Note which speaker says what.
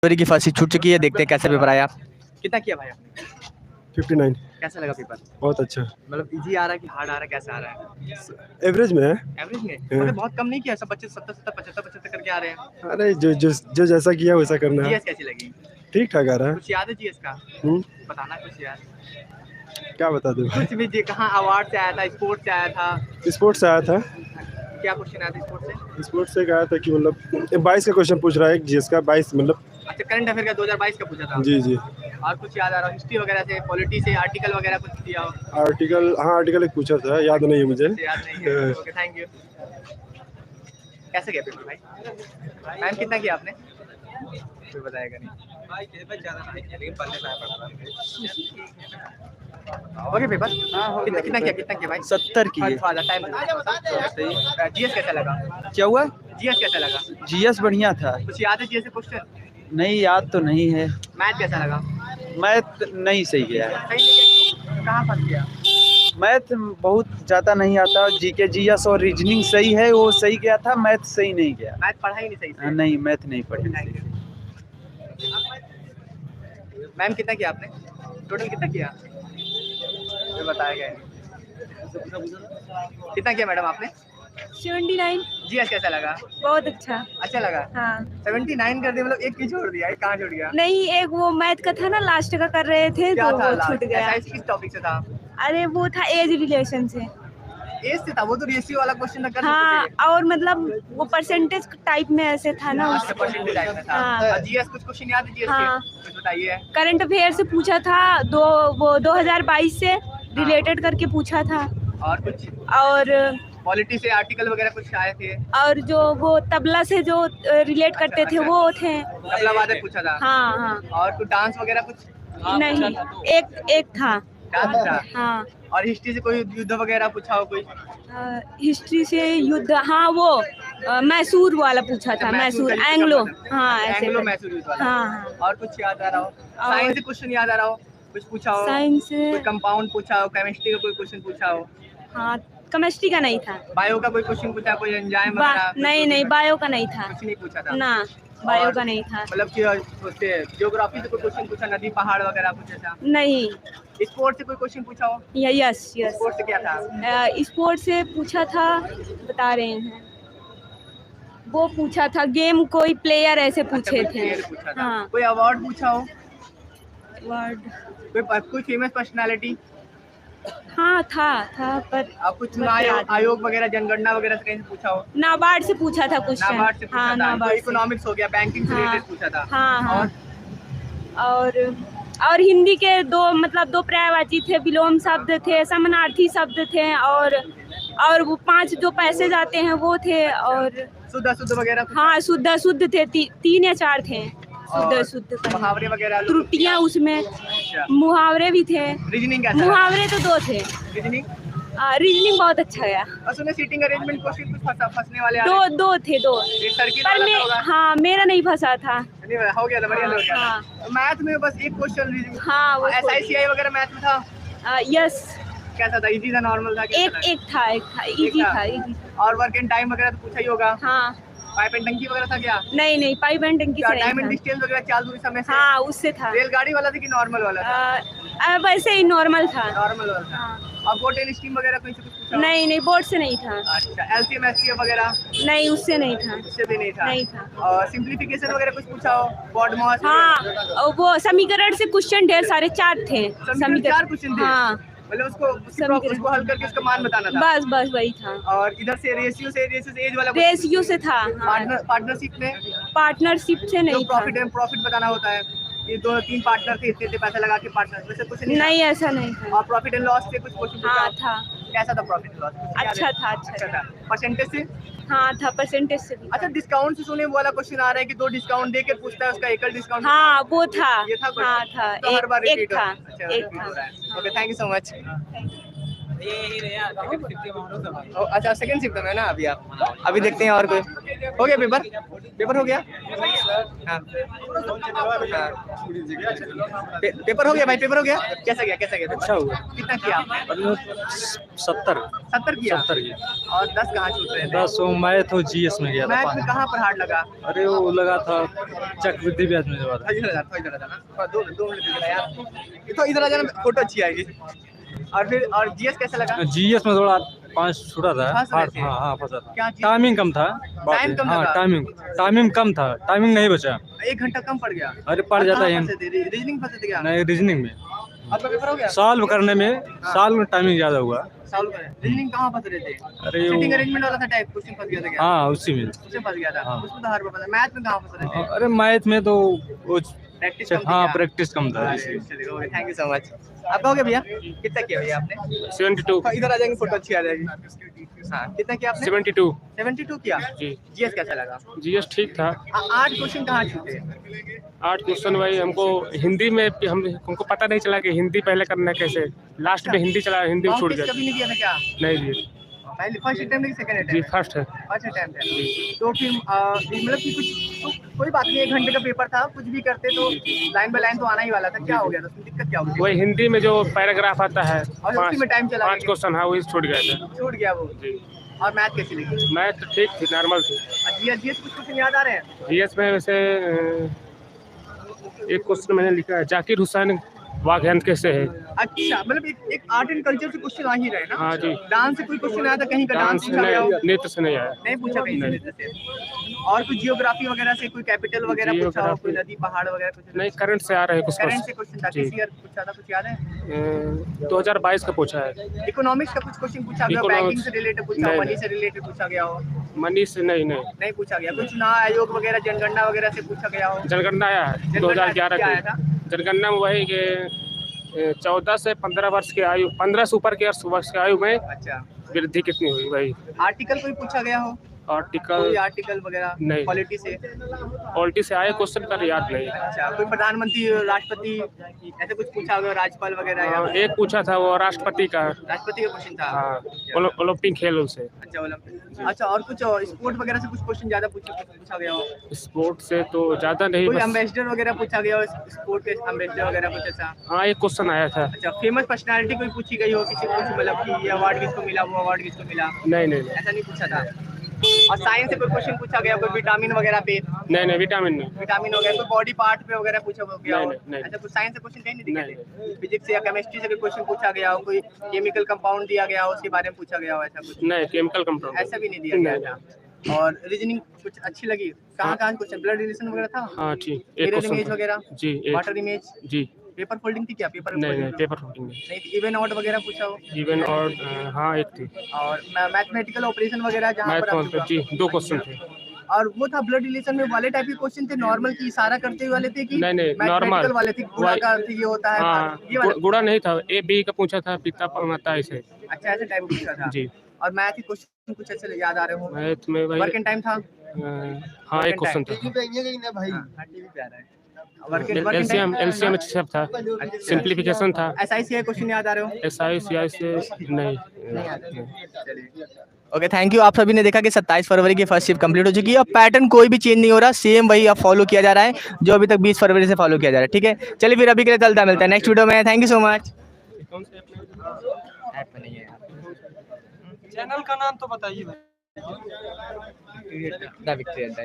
Speaker 1: जनवरी की फर्स्ट छूट चुकी है, देखते हैं कैसे पेपर आया। कितना किया भाई आपने?
Speaker 2: 59।
Speaker 1: कैसा लगा पेपर?
Speaker 2: बहुत अच्छा।
Speaker 1: मतलब इजी आ रहा है कि हार्ड आ रहा है, कैसा आ रहा है?
Speaker 2: एवरेज में है।
Speaker 1: एवरेज में मतलब बहुत कम नहीं किया, सब बच्चे 70 75 करके आ रहे हैं।
Speaker 2: अरे जो जैसा किया वैसा करना है।
Speaker 1: जीएस कैसी लगी?
Speaker 2: ठीक ठाक आ रहा है।
Speaker 1: कुछ याद है जीएस का? बताना कुछ यार।
Speaker 2: क्या बता दूं?
Speaker 1: कुछ भी जी, कहाँ अवार्ड से आया था, स्पोर्ट्स से आया था?
Speaker 2: स्पोर्ट्स से आया था।
Speaker 1: क्या क्वेश्चन आया था स्पोर्ट्स से?
Speaker 2: स्पोर्ट्स से आया था कि मतलब 22 का क्वेश्चन पूछ रहा है जीएस का, 22 मतलब।
Speaker 1: अच्छा, करंट अफेयर का 2022 का पूछा था।
Speaker 2: जी जी।
Speaker 1: और कुछ याद आ रहा है? हिस्ट्री वगैरह से, पॉलिटी से, आर्टिकल वगैरह कुछ दिया हो?
Speaker 2: आर्टिकल, हाँ आर्टिकल एक पूछा था, याद नहीं है मुझे।
Speaker 1: याद नहीं है। Okay, thank you. कैसे गया पेपर भाई? टाइम कितना किया आपने? कोई बताएगा नहीं भाई, पेपर ज्यादा नहीं किया लेकिन पढ़ने ओके पेपर कितना किया भाई?
Speaker 3: 70 की है।
Speaker 1: टाइम जीएस कैसा लगा?
Speaker 3: क्या हुआ?
Speaker 1: जीएस कैसा लगा?
Speaker 3: जीएस बढ़िया था।
Speaker 1: कुछ याद है जीएस से क्वेश्चन?
Speaker 3: नहीं, याद तो नहीं है।
Speaker 1: मैथ कैसा लगा?
Speaker 3: मैथ नहीं सही गया है।
Speaker 1: सही नहीं गया, कहाँ फंस गया?
Speaker 3: मैथ बहुत ज़्यादा नहीं आता। जीके जीएस और रीजनिंग सही है, वो सही गया था। मैथ सही नहीं गया।
Speaker 1: मैथ पढ़ा ही नहीं सही से?
Speaker 3: नहीं, मैथ नहीं पढ़ी।
Speaker 1: मैम कितना किया आपने? टोटल कितना किया? ये बताया गया है। कितना किया मैडम आपने?
Speaker 4: 79।
Speaker 1: जीएस कैसा लगा?
Speaker 4: बहुत अच्छा।
Speaker 1: अच्छा लगा?
Speaker 4: हाँ।
Speaker 1: 79 कर दिया, मतलब एक की छोड़ दिया, एक कहाँ छोड़ गया?
Speaker 4: नहीं, एक वो मैथ का था ना, लास्ट का कर रहे थे
Speaker 1: क्या
Speaker 4: तो
Speaker 1: था?
Speaker 4: वो छूट गया।
Speaker 1: ऐसा किस टॉपिक से था?
Speaker 4: अरे वो था एज रिलेशन से।
Speaker 1: एज से था? वो तो रेशियो वाला क्वेश्चन था, कर
Speaker 4: हाँ,
Speaker 1: सकते थे।
Speaker 4: और मतलब वो परसेंटेज टाइप में ऐसे था ना।
Speaker 1: अच्छा, परसेंटेज टाइप में था।
Speaker 4: हाँ।
Speaker 1: जीएस कुछ क्वेश्चन याद है जीएस
Speaker 4: हाँ।
Speaker 1: के? कुछ बताइए।
Speaker 4: करंट अफेयर से पूछा था, वो 2022 से रिलेटेड करके पूछा था।
Speaker 1: और कुछ?
Speaker 4: और
Speaker 1: पॉलिटी से आर्टिकल वगैरह कुछ आए थे?
Speaker 4: और जो वो तबला से जो रिलेट करते थे वो थे।
Speaker 1: तबला वादक पूछा था?
Speaker 4: हाँ हाँ।
Speaker 1: और कुछ डांस वगैरह कुछ?
Speaker 4: नहीं, एक था।
Speaker 1: डांस था?
Speaker 4: हाँ।
Speaker 1: और हिस्ट्री से कोई युद्ध वगैरह पूछा हो कोई?
Speaker 4: हिस्ट्री से युद्ध, हाँ वो मैसूर वाला पूछा था। मैसूर एंग्लो, हाँ ऐसे
Speaker 1: एंग्लो मैसूर युद्ध वाला।
Speaker 4: हाँ।
Speaker 1: और कुछ याद आ रहा हो? साइंस से क्वेश्चन याद आ रहा हो? कुछ पूछा हो?
Speaker 4: साइंस से
Speaker 1: कोई कंपाउंड पूछा हो? केमिस्ट्री का कोई क्वेश्चन पूछा हो?
Speaker 4: हाँ, केमिस्ट्री का नहीं था।
Speaker 1: बायो का कोई क्वेश्चन पूछा? कोई एंजाइम वगैरह?
Speaker 4: नहीं, बायो का नहीं था।
Speaker 1: कुछ नहीं पूछा था
Speaker 4: ना, बायो का नहीं था।
Speaker 1: मतलब जियोग्राफी से कोई क्वेश्चन पूछा? नदी पहाड़ वगैरह कुछ ऐसा?
Speaker 4: नहीं।
Speaker 1: स्पोर्ट्स से कोई क्वेश्चन पूछा हो?
Speaker 4: यस।
Speaker 1: स्पोर्ट्स से क्या था?
Speaker 4: स्पोर्ट्स से पूछा था, बता रहे हैं, वो पूछा था गेम, कोई प्लेयर ऐसे पूछे थे।
Speaker 1: पूछा था।
Speaker 4: हाँ।
Speaker 1: कोई अवार्ड पूछा हो?
Speaker 4: अवार्ड
Speaker 1: कोई फेमस पर्सनालिटी?
Speaker 4: हाँ था पर
Speaker 1: आप कुछ चुनाव आयोग वगैरह, जनगणना वगैरह से कहीं से पूछा हो?
Speaker 4: नाबार्ड से पूछा था क्वेश्चन।
Speaker 1: नाबार्ड से पूछा
Speaker 4: हाँ,
Speaker 1: था।
Speaker 4: नाबार्ड से।
Speaker 1: इकोनॉमिक्स हो गया, बैंकिंग से रिलेटेड पूछा था।
Speaker 4: हाँ। और हिंदी के दो पर्यायवाची थे, विलोम शब्द थे, समानार्थी शब्द थे, और वो 5 जो पैसे जाते हैं वो थे, और
Speaker 1: शुद्ध वगैरह?
Speaker 4: हाँ, शुद्ध थे, 3 या 4 थे। शुद्ध
Speaker 1: मुहावरे वगैरह?
Speaker 4: त्रुटियां उसमें।
Speaker 1: अच्छा।
Speaker 4: मुहावरे भी थे।
Speaker 1: रीजनिंग कैसा?
Speaker 4: मुहावरे तो 2 थे। रीजनिंग बहुत अच्छा गया।
Speaker 1: और सुने सीटिंग अरेंजमेंट क्वेश्चन कुछ फंसने वाले आ रहे हैं?
Speaker 4: 2 थे।
Speaker 1: एक सर्किल
Speaker 4: पर
Speaker 1: वाला होगा?
Speaker 4: हाँ, मेरा नहीं फंसा था।
Speaker 1: नहीं हो गया था, बढ़िया हो गया था। मैथ में बस एक क्वेश्चन?
Speaker 4: हाँ, वो
Speaker 1: SICI वगैरह मैथ में था?
Speaker 4: यस।
Speaker 1: कैसा था? इजी था, नॉर्मल था?
Speaker 4: एक था इजी था।
Speaker 1: और वर्क एंड टाइम वगैरह तो पूछा ही होगा?
Speaker 4: हाँ।
Speaker 1: पाइप एंड टंकी वगैरह था क्या?
Speaker 4: नहीं, पाइप एंड टंकी से
Speaker 1: टाइम एंड
Speaker 4: नहीं
Speaker 1: डिस्टेंस वगैरह, चाल दूरी समय से?
Speaker 4: हाँ, उससे था।
Speaker 1: रेलगाड़ी वाला था कि नॉर्मल वाला था?
Speaker 4: वैसे ही नॉर्मल था।
Speaker 1: नॉर्मल वाला था। और बोट एंड स्टीम वगैरह कोई से कुछ पूछा?
Speaker 4: नहीं, बोर्ड से नहीं था।
Speaker 1: अच्छा, LCM SCF वगैरह?
Speaker 4: नहीं, उससे नहीं था।
Speaker 1: उससे भी नहीं था?
Speaker 4: नहीं था।
Speaker 1: और सिंप्लीफिकेशन वगैरह कुछ पूछा हो? BODMAS?
Speaker 4: हाँ, वो समीकरण से क्वेश्चन ढेर सारे 4 थे।
Speaker 1: 4 क्वेश्चन थे?
Speaker 4: हाँ,
Speaker 1: मतलब उसको हल करके उसका मान बताना था?
Speaker 4: बस वही था।
Speaker 1: और इधर से रेशियो से एज वाला?
Speaker 4: रेशियो से था।
Speaker 1: पार्टनरशिप में?
Speaker 4: पार्टनरशिप से नहीं था।
Speaker 1: प्रॉफिट बताना होता है, ये 2-3 पार्टनर थे, इतने पैसा लगा के पार्टनर, वैसे कुछ
Speaker 4: नहीं, ऐसा नहीं था।
Speaker 1: और प्रॉफिट एंड लॉस से कुछ क्वेश्चन?
Speaker 4: हाँ, था।
Speaker 1: कैसा था प्रॉफिट एंड लॉस?
Speaker 4: अच्छा था।
Speaker 1: परसेंटेज से?
Speaker 4: हाँ, था, परसेंटेज से भी।
Speaker 1: अच्छा, डिस्काउंट से सुने वाला क्वेश्चन आ रहा है कि 2 डिस्काउंट देके पूछता है, उसका एकल डिस्काउंट?
Speaker 4: हाँ, वो था।
Speaker 1: ये था?
Speaker 4: हाँ, था।
Speaker 1: तो हर बार
Speaker 4: एक था।
Speaker 1: Okay, thank you so much. अच्छा, सेकंड शिफ्ट में ना अभी आप? अभी देखते हैं और कोई हो गया पेपर? पेपर हो गया? हाँ। पेपर हो गया भाई, पेपर हो गया? कैसा गया?
Speaker 5: अच्छा हुआ।
Speaker 1: कितना किया आपने?
Speaker 5: 70
Speaker 1: 70 किया?
Speaker 5: 70 की।
Speaker 1: और 10 कहाँ छूट रहे थे?
Speaker 5: 10 वो मैथ और जीएस में गया
Speaker 1: मैथ
Speaker 5: था।
Speaker 1: में कहाँ पर हार्ड लगा?
Speaker 5: अरे वो लगा था चक्रवृद्धि ब्याज में जवाब।
Speaker 1: इधर आ जा ना, दो मिनट दे यार। तो इधर आ जाना, फोटो अच्छी आएगी। और फिर और जीएस कैसा लगा?
Speaker 5: जीएस में थोड़ा 5 छूटा था।
Speaker 1: फंस रहे थे?
Speaker 5: हाँ फंसा था।
Speaker 1: क्या चीज़?
Speaker 5: टाइमिंग कम था।
Speaker 1: टाइम कम
Speaker 5: हाँ
Speaker 1: लगा?
Speaker 5: टाइमिंग कम था, टाइमिंग नहीं बचा।
Speaker 1: 1 घंटा कम पड़ गया?
Speaker 5: अरे पड़ जाता है
Speaker 1: रीजनिंग फंसे थे क्या?
Speaker 5: नहीं, रीजनिंग में
Speaker 1: आपका पेपर हो गया?
Speaker 5: सॉल्व करने में साल में टाइमिंग ज्यादा हुआ।
Speaker 1: सॉल्व करें। रीजनिंग कहाँ फंस रहे थे?
Speaker 5: अरे वो-
Speaker 1: सिटिंग अरेंजमेंट वाला था टाइप, क्वेश्चन फंस गया था क्या?
Speaker 5: हाँ उसी में।
Speaker 1: उससे फंस गया था।
Speaker 5: हाँ।
Speaker 1: उसमें तो हर बार फंसा। मैथ में कहाँ फंस रहे थे?
Speaker 5: अरे मैथ में तो वो
Speaker 1: प्रैक्टिस कम थी
Speaker 5: हाँ
Speaker 1: क्या?
Speaker 5: प्रैक्टिस कम था।
Speaker 1: चलिए, थैंक यू सो मच। आपका हो गया भैया? कितना किया भैया आपने?
Speaker 5: 72
Speaker 1: इधर आ जाएंगे, फोटो अच्छी आ जाएगी। हाँ, कितना किया आपने?
Speaker 5: 72
Speaker 1: 72 किया?
Speaker 5: जी।
Speaker 1: जीएस कैसा लगा?
Speaker 5: जीएस ठीक था।
Speaker 1: 8 क्वेश्चन कहाँ छूटे?
Speaker 5: 8 क्वेश्चन भाई हमको हिंदी में हमको पता नहीं चला कि हिंदी पहले करना है कैसे। लास्ट में हिंदी चला, हिंदी में
Speaker 1: मॉक
Speaker 5: छूट
Speaker 1: टेस्ट
Speaker 5: गया।
Speaker 1: कभी नहीं दिया था क्या?
Speaker 5: नहीं जी
Speaker 1: पहले फर्स्ट अटेम्प्ट कि सेकंड
Speaker 5: जी
Speaker 1: अटेम्प्ट?
Speaker 5: फर्स्ट है।
Speaker 1: फर्स्ट अटेम्प्ट है। तो फिर मतलब कि कुछ तो कोई बात नहीं, 1 घंटे का पेपर था, कुछ भी करते तो लाइन बाय लाइन तो आना ही वाला था। क्या हो गया था उसमें, दिक्कत क्या हो गई?
Speaker 5: वही हिंदी में जो पैराग्राफ आता है
Speaker 1: और उसी में टाइम चला
Speaker 5: 5 क्वेश्चन है वही छूट गया था।
Speaker 1: छूट गया वो।
Speaker 5: जी
Speaker 1: और मैथ कैसी लगी?
Speaker 5: मैथ तो ठीक थी, नॉर्मल थी।
Speaker 1: जीएस कुछ क्वेश्चन याद आ रहे हैं?
Speaker 5: जीएस में वैसे एक क्वेश्चन मैंने लिखा है, जाकिर हुसैन वाघयंत्र कैसे है।
Speaker 1: अच्छा, मतलब एक आर्ट एंड कल्चर से क्वेश्चन आ ही रहे ना?
Speaker 5: हाँ जी।
Speaker 1: डांस से कोई क्वेश्चन आया था कहीं का? डांस
Speaker 5: डांस
Speaker 1: पूछा गया हो?
Speaker 5: नृत्य से नहीं आया।
Speaker 1: नहीं पूछा कहीं से नृत्य से। और कुछ जियोग्राफी वगैरह से, कोई कैपिटल वगैरह पूछा हो, कोई नदी पहाड़ वगैरह कुछ?
Speaker 5: नहीं, करंट से आ रहे हैं कुछ
Speaker 1: करंट से क्वेश्चन था।
Speaker 5: जी।
Speaker 1: किस ईयर पूछा था, कुछ याद है?
Speaker 5: 2022 का पूछा है।
Speaker 1: इकोनॉमिक्स का कुछ क्वेश्चन पूछा गया,
Speaker 5: Economics-
Speaker 1: बैंकिंग से रिलेटेड पूछा हो,
Speaker 5: नहीं,
Speaker 1: मनी से रिलेटेड पूछा गया हो?
Speaker 5: मनी से नहीं।
Speaker 1: नहीं पूछा गया। कुछ चुनाव आयोग वगैरह, जनगणना वगैरह से पूछा गया हो?
Speaker 5: जनगणना आया है
Speaker 1: जनगणना
Speaker 5: 2011
Speaker 1: क्या आया था?
Speaker 5: की। जनगणना में वही के 14 से 15 वर्ष की आयु, 15 से ऊपर के वर्ष की आयु में
Speaker 1: अच्छा,
Speaker 5: वृद्धि कितनी हुई वही।
Speaker 1: आर्टिकल कोई पूछा गया हो?
Speaker 5: आर्टिकल
Speaker 1: कोई आर्टिकल वगैरह
Speaker 5: नहीं।
Speaker 1: पॉलिटी से?
Speaker 5: पॉलिटी से आए क्वेश्चन का याद नहीं।
Speaker 1: अच्छा, कोई प्रधानमंत्री, राष्ट्रपति ऐसे कुछ पूछा होगा, राज्यपाल वगैरह या?
Speaker 5: एक पूछा था वो राष्ट्रपति का।
Speaker 1: राष्ट्रपति का क्वेश्चन था?
Speaker 5: हाँ, ओलंपिक खेल से।
Speaker 1: अच्छा, ओलंपिक। अच्छा, और कुछ स्पोर्ट वगैरह से कुछ क्वेश्चन ज्यादा पूछा गया हो?
Speaker 5: स्पोर्ट से तो ज्यादा नहीं,
Speaker 1: कोई
Speaker 5: बस
Speaker 1: एम्बेसडर वगैरह पूछा गया हो, स्पोर्ट के एम्बेसडर वगैरह कुछ ऐसा?
Speaker 5: हाँ एक क्वेश्चन आया था।
Speaker 1: अच्छा, फेमस पर्सनालिटी कोई पूछी गई हो किसी को, मतलब कि ये अवार्ड किसको मिला, वो अवार्ड किसको मिला?
Speaker 5: नहीं
Speaker 1: ऐसा नहीं पूछा था। और साइंस से कोई क्वेश्चन पूछा गया, कोई विटामिन वगैरह पे?
Speaker 5: नहीं विटामिन नहीं।
Speaker 1: विटामिन वगैरह, कोई बॉडी पार्ट पे वगैरह पूछा गया हो?
Speaker 5: नहीं।
Speaker 1: ऐसा कुछ साइंस से क्वेश्चन कहीं नहीं दिखे
Speaker 5: नहीं।
Speaker 1: थे? फिजिक्स या केमिस्ट्री से कोई क्वेश्चन पूछा गया हो, कोई केमिकल कंपाउंड दिया गया हो, उसके बारे में पूछा गया हो, ऐसा कुछ?
Speaker 5: नहीं, केमिकल कंपाउंड
Speaker 1: ऐसा भी नहीं दिया गया था। और रीजनिंग कुछ अच्छी लगी? कहाँ क्वेश्चन, ब्लड रिलेशन वगैरह था?
Speaker 5: हाँ ठीक, एक
Speaker 1: मिरर इमेज
Speaker 5: क्वेश्चन
Speaker 1: वगैरह?
Speaker 5: जी।
Speaker 1: Water image?
Speaker 5: जी
Speaker 1: पेपर फोल्डिंग थी क्या? पेपर
Speaker 5: नहीं पेपर फोल्डिंग
Speaker 1: नहीं, इवन आउट वगैरह पूछा हो?
Speaker 5: इवन और हाँ एक थी।
Speaker 1: और मैथमेटिकल ऑपरेशन वगैरह जहाँ पर
Speaker 5: मैथ जी 2 क्वेश्चन थे।
Speaker 1: और वो था ब्लड रिलेशन में वाले टाइप के क्वेश्चन थे, नॉर्मल की इशारा करते हुए वाले थे कि
Speaker 5: नहीं,
Speaker 1: mathematical
Speaker 5: नॉर्मल
Speaker 1: वाले थे, गुणा का अर्थ ये होता है,
Speaker 5: हाँ,
Speaker 1: ये वाला?
Speaker 5: गुणा नहीं था, ए बी का पूछा था, पिता माता ऐसे।
Speaker 1: अच्छा, ऐसे टाइप पूछा था
Speaker 5: जी।
Speaker 1: और मैथ के क्वेश्चन कुछ ऐसे याद आ रहे हो?
Speaker 5: मैथ में वही
Speaker 1: वर्क एंड टाइम था?
Speaker 5: हाँ एक क्वेश्चन था।
Speaker 1: टीवी पे आ रहा है। वर्क एंड
Speaker 5: एलसीएम सब था, सिंप्लीफिकेशन था।
Speaker 1: एसआईसी के क्वेश्चन याद आ रहे हो?
Speaker 5: SI से नहीं।
Speaker 1: Okay, thank you. आप सभी ने देखा कि 27 फरवरी की फर्स्ट शिफ्ट कंप्लीट हो चुकी है और पैटर्न कोई भी चेंज नहीं हो रहा, सेम वही अब फॉलो किया जा रहा है जो अभी तक 20 फरवरी से फॉलो किया जा रहा है। ठीक है, चलिए फिर अभी के लिए चलता मिलता है नेक्स्ट वीडियो में। Thank you so much. App में नहीं है,
Speaker 5: चैनल का नाम तो बताइए।
Speaker 1: The victory